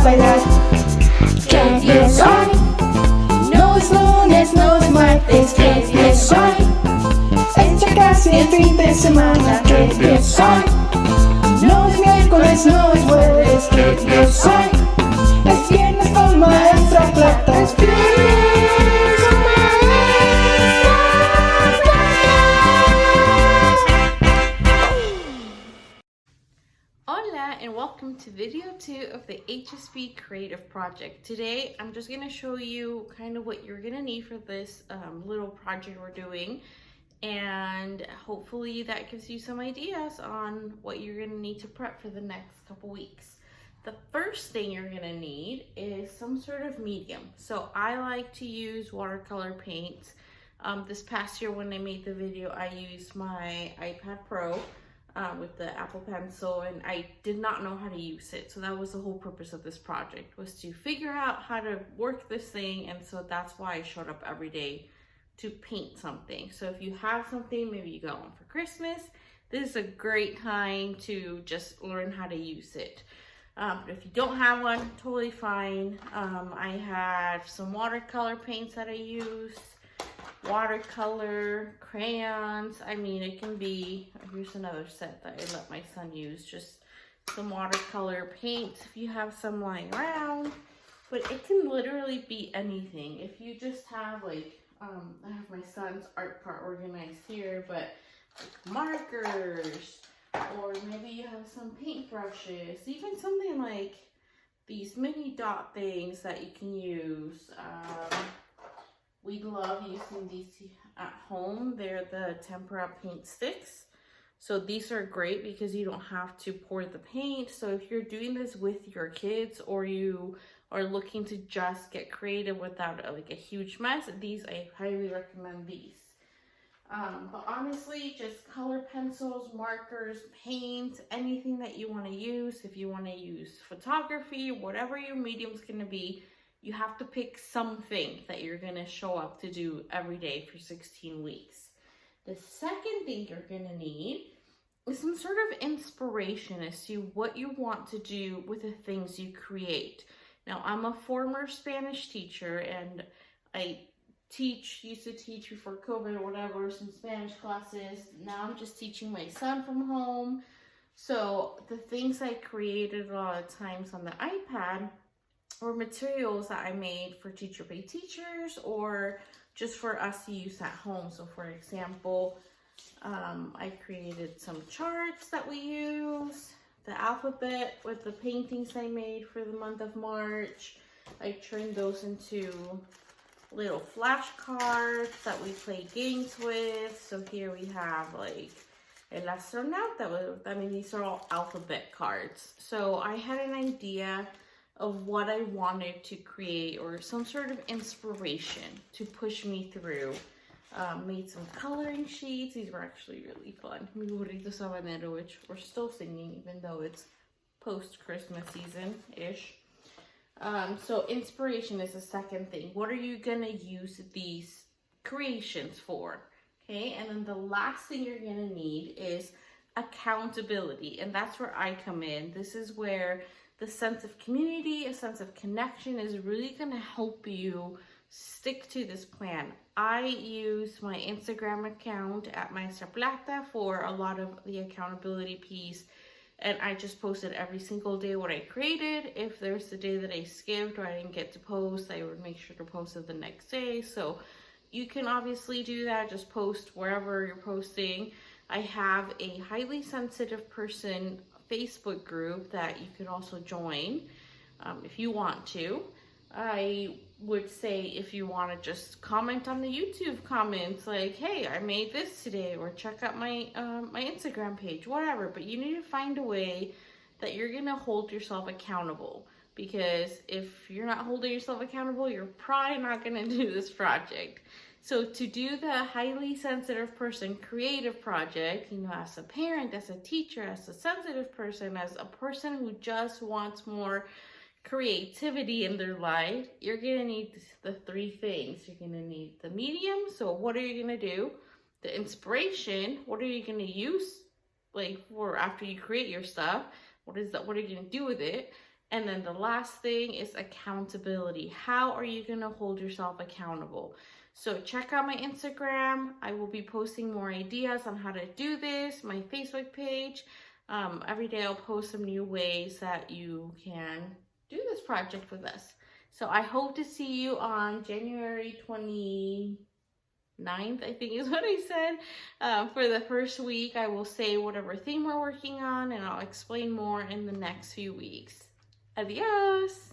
bailar. ¿Qué soy? No es lunes, no es martes. ¿Qué soy? Es ya casi el fin de semana. ¿Qué soy? No es miércoles, no es jueves. ¿Qué soy? Es viernes con maestra Plata. Es viernes con maestra Plata. Hola and welcome to video 2 of the HSP Creative Project. Today I'm just going to show you kind of what you're going to need for this little project we're doing, and hopefully that gives you some ideas on what you're going to need to prep for the next couple weeks. The first thing you're going to need is some sort of medium. So I like to use watercolor paints. This past year when I made the video, I used my iPad Pro with the Apple Pencil, and I did not know how to use it. So that was the whole purpose of this project, was to figure out how to work this thing. And so that's why I showed up every day to paint something. So if you have something, maybe you got one for Christmas, this is a great time to just learn how to use it. If you don't have one, totally fine. I have some watercolor paints that I use, watercolor, crayons. I mean, it can be, here's another set that I let my son use, just some watercolor paints if you have some lying around. But it can literally be anything. If you just have like, I have my son's art part organized here, but like markers, or maybe you have some paintbrushes, even something like these mini dot things that you can use. We love using these at home. They're the tempera paint sticks. So these are great because you don't have to pour the paint. So if you're doing this with your kids, or you are looking to just get creative without like a huge mess, these, I highly recommend these. But honestly, just color pencils, markers, paint, anything that you want to use. If you want to use photography, whatever your medium's going to be, you have to pick something that you're going to show up to do every day for 16 weeks. The second thing you're going to need is some sort of inspiration as to what you want to do with the things you create. Now, I'm a former Spanish teacher, and I used to teach before COVID or whatever, some Spanish classes. Now I'm just teaching my son from home. So the things I created a lot of times on the iPad were materials that I made for teacher paid teachers, or just for us to use at home. So for example, I created some charts that we use, the alphabet with the paintings I made for the month of March. I turned those into little flashcards that we play games with. So here we have like El Astronauta. I mean, these are all alphabet cards. So I had an idea of what I wanted to create, or some sort of inspiration to push me through. Made some coloring sheets. These were actually really fun. Mi burrito sabanero, which we're still singing even though it's post-Christmas season-ish. So inspiration is the second thing. What are you gonna use these creations for? Okay, and then the last thing you're gonna need is accountability, and that's where I come in. This is where the sense of community, a sense of connection is really gonna help you stick to this plan. I use my Instagram account at Maestra Plata for a lot of the accountability piece. And I just posted every single day what I created. If there's the day that I skipped or I didn't get to post, I would make sure to post it the next day. So you can obviously do that. Just post wherever you're posting. I have a highly sensitive person Facebook group that you can also join if you want to. I would say if you want to just comment on the YouTube comments, like, hey, I made this today, or check out my my Instagram page, whatever. But you need to find a way that you're gonna hold yourself accountable, because if you're not holding yourself accountable, you're probably not gonna do this project. So to do the highly sensitive person creative project, you know, as a parent, as a teacher, as a sensitive person, as a person who just wants more creativity in their life, you're gonna need the three things. You're gonna need the medium. So what are you gonna do? The inspiration. What are you gonna use, like, for after you create your stuff? What are you gonna do with it? And then the last thing is accountability. How are you going to hold yourself accountable? So check out my Instagram. I will be posting more ideas on how to do this, my Facebook page. Every day I'll post some new ways that you can do this project with us. So I hope to see you on January 29th, I think is what I said. For the first week, I will say whatever theme we're working on, and I'll explain more in the next few weeks. Adios!